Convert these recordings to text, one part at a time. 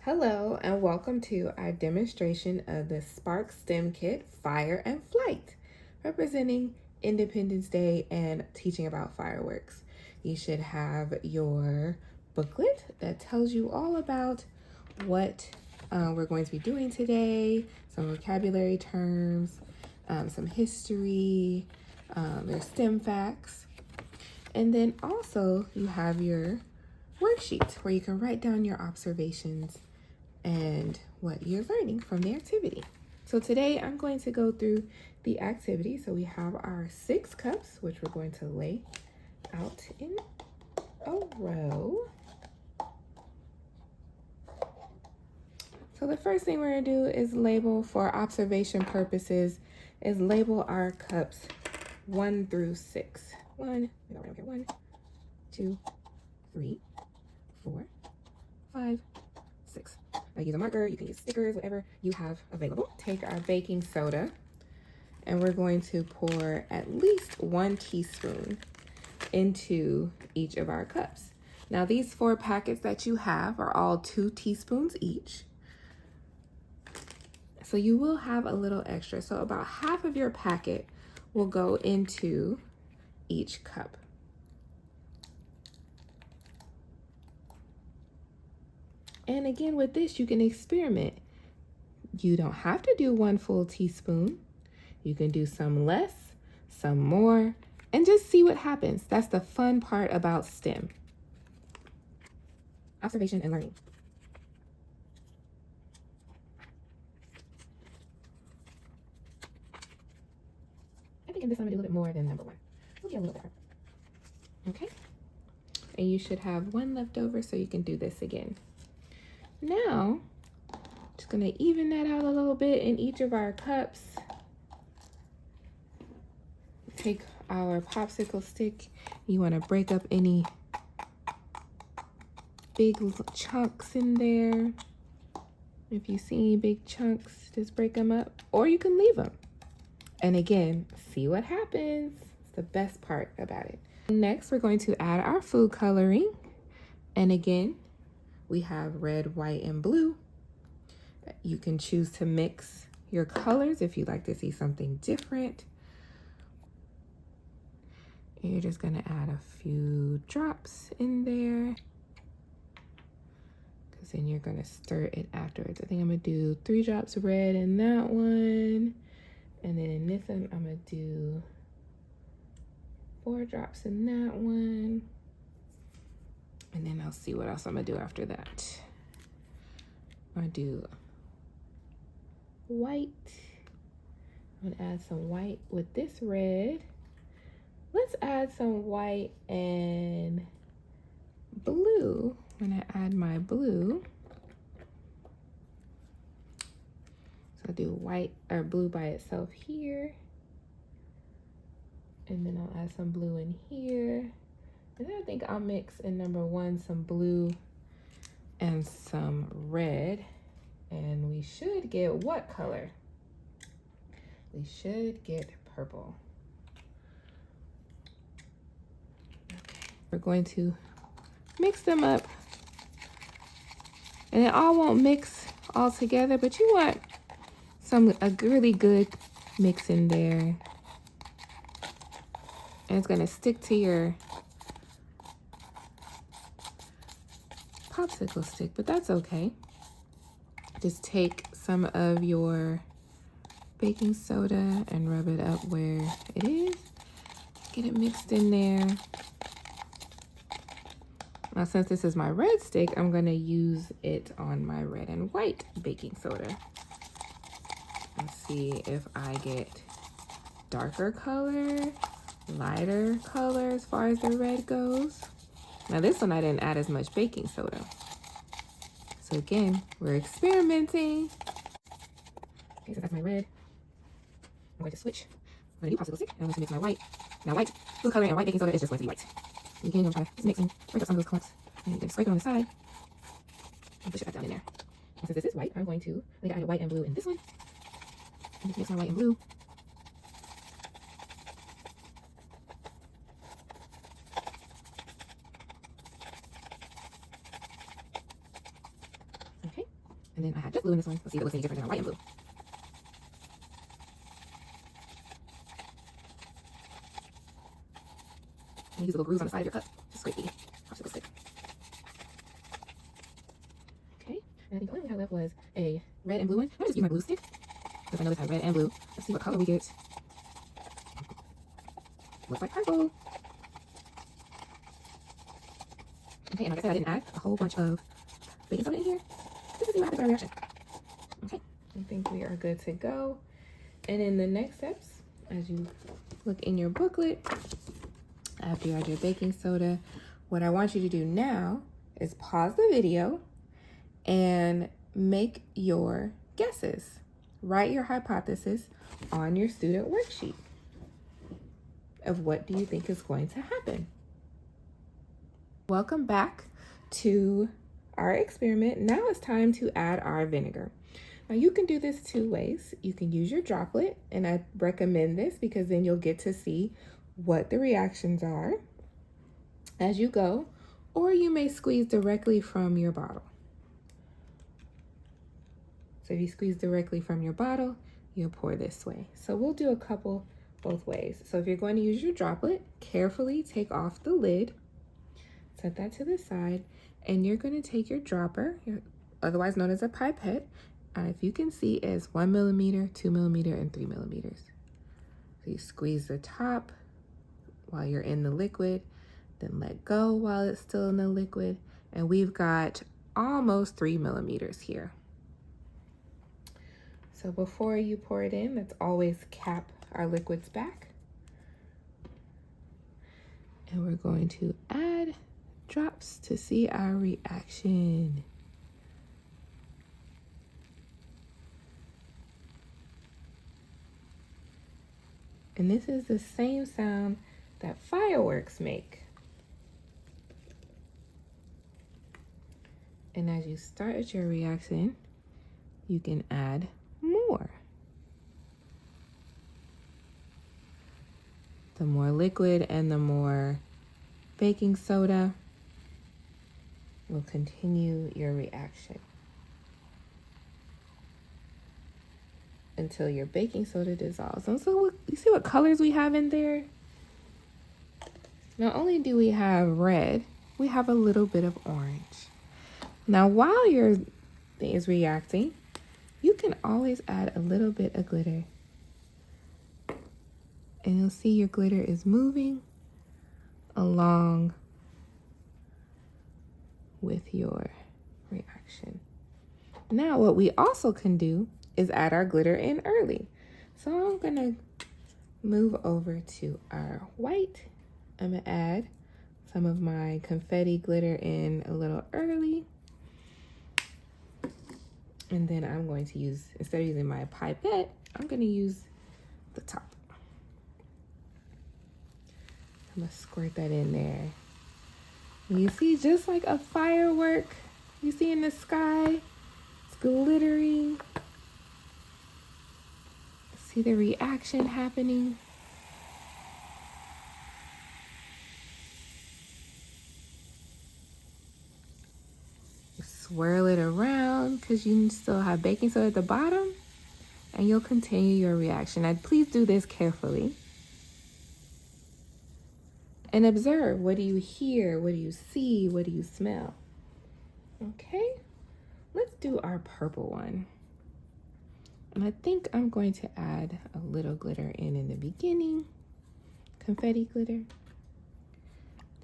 Hello and welcome to our demonstration of the Spark STEM Kit Fire and Flight, representing Independence Day and teaching about fireworks. You should have your booklet that tells you all about what we're going to be doing today, some vocabulary terms, some history, there's STEM facts, and then also you have your worksheet where you can write down your observations and what you're learning from the activity. So today I'm going to go through the activity. So we have our 6 cups, which we're going to lay out in a row. So the first thing we're gonna do is label, for observation purposes, is label our cups 1 through 6. 1, 2, 3, 4, 5, 6. I use a marker, you can use stickers, whatever you have available. Take our baking soda and we're going to pour at least 1 teaspoon into each of our cups. Now these 4 packets that you have are all 2 teaspoons each. So you will have a little extra. So about half of your packet will go into each cup. And again, with this, you can experiment. You don't have to do 1 full teaspoon. You can do some less, some more, and just see what happens. That's the fun part about STEM. Observation and learning. I think in this I'm gonna do a little bit more than number 1. We'll get a little better. Okay? And you should have 1 left over so you can do this again. Now, just gonna even that out a little bit in each of our cups. Take our popsicle stick. You wanna break up any big chunks in there. If you see any big chunks, just break them up, or you can leave them. And again, see what happens. It's the best part about it. Next, we're going to add our food coloring. And again, we have red, white, and blue. You can choose to mix your colors if you'd like to see something different. And you're just gonna add a few drops in there, because then you're gonna stir it afterwards. I think I'm gonna do 3 drops of red in that one. And then in this one, I'm gonna do 4 drops in that one. And then I'll see what else I'm gonna do after that. I'm gonna do white. I'm gonna add some white with this red. Let's add some white and blue. I'm gonna add my blue. So I'll do white or blue by itself here. And then I'll add some blue in here. And then I think I'll mix in number 1 some blue and some red. And we should get what color? We should get purple. Okay. We're going to mix them up. And it all won't mix all together, but you want a really good mix in there. And it's gonna stick to your popsicle stick, but that's okay. Just take some of your baking soda and rub it up where it is. Get it mixed in there. Now, since this is my red stick, I'm gonna use it on my red and white baking soda. And see if I get darker color, lighter color as far as the red goes. Now this one I didn't add as much baking soda. So again, we're experimenting. Okay, so that's my red. I'm going to switch. I'm going to do popsicle stick and I'm going to mix my white. Now white food coloring and white baking soda is just going to be white. Again, I'm going to just mix and break up some of those clumps. And you can scrape it on the side and push it back down in there. And since this is white, I'm going to add white and blue in this one. And just mix my white and blue. Okay, And then I have just blue in this one. Let's see if it looks any different than white and blue. And use little grooves on the side of your cup to scrape the popsicle stick. Okay, and I think the only thing I had left was a red and blue one. I'm just use my blue stick because I know this has red and blue. Let's see what color we get. Looks like purple. Okay, and like I said, I didn't add a whole bunch of baking soda in here. Just to see what happens to our reaction. Okay, I think we are good to go. And in the next steps, as you look in your booklet, after you add your baking soda, what I want you to do now is pause the video and make your guesses. Write your hypothesis on your student worksheet of what do you think is going to happen. Welcome back to our experiment. Now it's time to add our vinegar. Now you can do this two ways. You can use your droplet, and I recommend this because then you'll get to see what the reactions are as you go, or you may squeeze directly from your bottle. So if you squeeze directly from your bottle, you'll pour this way. So we'll do a couple both ways. So if you're going to use your droplet, carefully take off the lid, set that to the side, and you're going to take your dropper, otherwise known as a pipette, and if you can see, it's 1 millimeter, 2 millimeter, and 3 millimeters. So you squeeze the top while you're in the liquid, then let go while it's still in the liquid, and we've got almost 3 millimeters here. So before you pour it in, let's always cap our liquids back. And we're going to add drops to see our reaction. And this is the same sound that fireworks make. And as you start your reaction, you can add more. The more liquid and the more baking soda will continue your reaction until your baking soda dissolves. And so you see what colors we have in there? Not only do we have red, we have a little bit of orange. Now, while your thing is reacting, you can always add a little bit of glitter. And you'll see your glitter is moving along with your reaction. Now, what we also can do is add our glitter in early. So I'm gonna move over to our white. I'm gonna add some of my confetti glitter in a little early. And then I'm going to use, instead of using my pipette, I'm gonna use the top. I'm gonna squirt that in there. And you see, just like a firework you see in the sky, it's glittering. See the reaction happening. Swirl it around because you still have baking soda at the bottom, and you'll continue your reaction. Now, please do this carefully. And observe, what do you hear? What do you see? What do you smell? Okay, let's do our purple one. And I think I'm going to add a little glitter in the beginning, confetti glitter.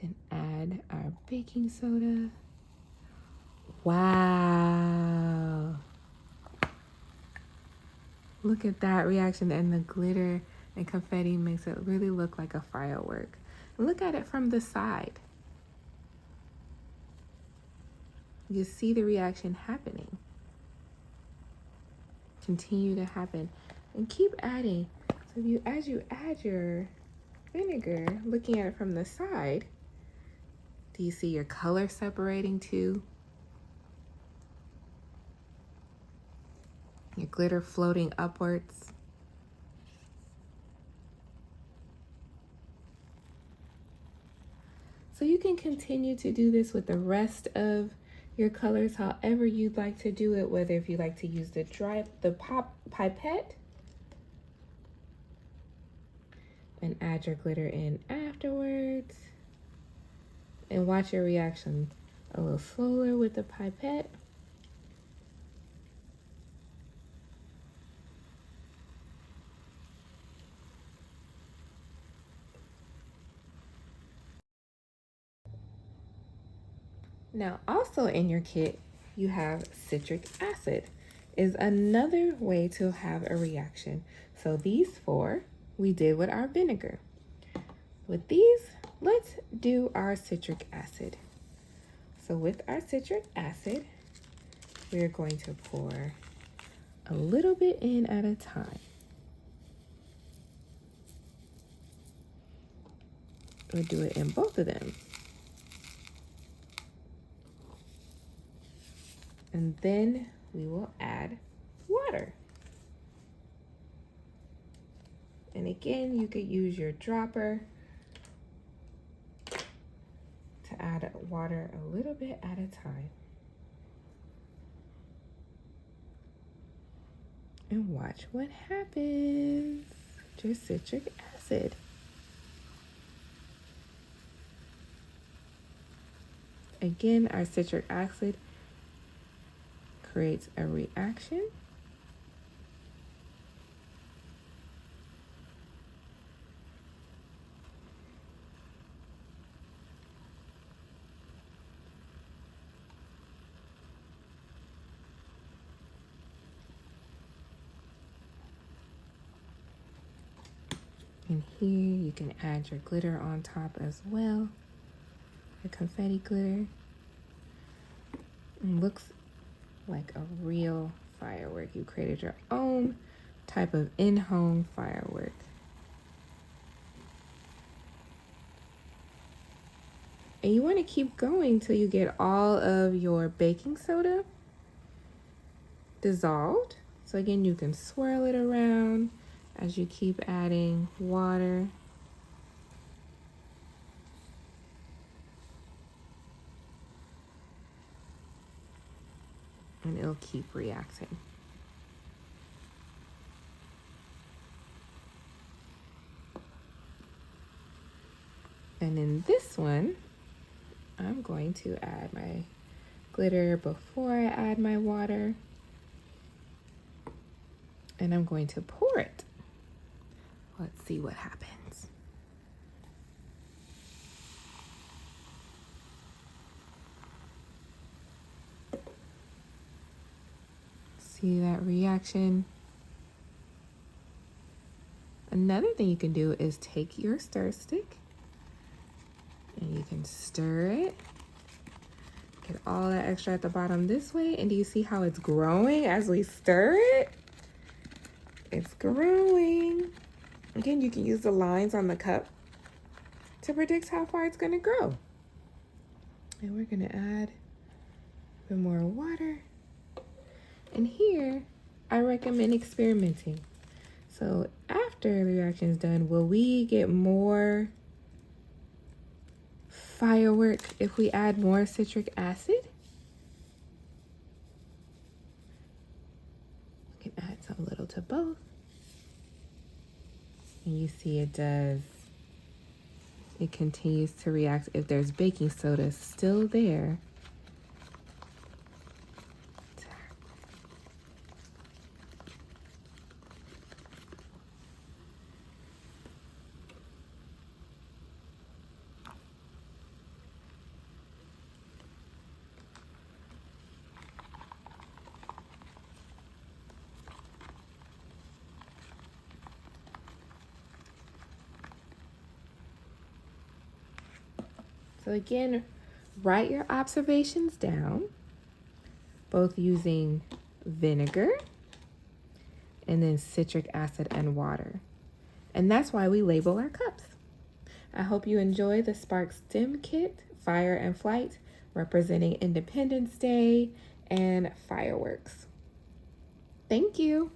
Then add our baking soda. Wow. Look at that reaction, and the glitter and confetti makes it really look like a firework. Look at it from the side. You see the reaction happening. Continue to happen and keep adding. So as you add your vinegar, looking at it from the side, do you see your color separating too? Your glitter floating upwards. So you can continue to do this with the rest of your colors however you'd like to do it, whether if you like to use the pipette and add your glitter in afterwards, and watch your reaction a little slower with the pipette. Now, also in your kit, you have citric acid is another way to have a reaction. So these four we did with our vinegar. With these, let's do our citric acid. So with our citric acid, we're going to pour a little bit in at a time. We'll do it in both of them. And then we will add water. And again, you could use your dropper to add water a little bit at a time. And watch what happens with your citric acid. Again, our citric acid creates a reaction. And here you can add your glitter on top as well, the confetti glitter. It looks like a real firework. You created your own type of in-home firework. And you want to keep going till you get all of your baking soda dissolved. So again, you can swirl it around as you keep adding water. And it'll keep reacting. And in this one, I'm going to add my glitter before I add my water. And I'm going to pour it. Let's see what happens. See that reaction? Another thing you can do is take your stir stick and you can stir it. Get all that extra at the bottom this way. And do you see how it's growing as we stir it? It's growing. Again, you can use the lines on the cup to predict how far it's gonna grow. And we're gonna add a bit more water. And here, I recommend experimenting. So after the reaction is done, will we get more firework if we add more citric acid? We can add some little to both. And you see it does. It continues to react if there's baking soda still there. So again, write your observations down, both using vinegar and then citric acid and water. And that's why we label our cups. I hope you enjoy the Spark STEM Kit, Fire and Flight, representing Independence Day and fireworks. Thank you.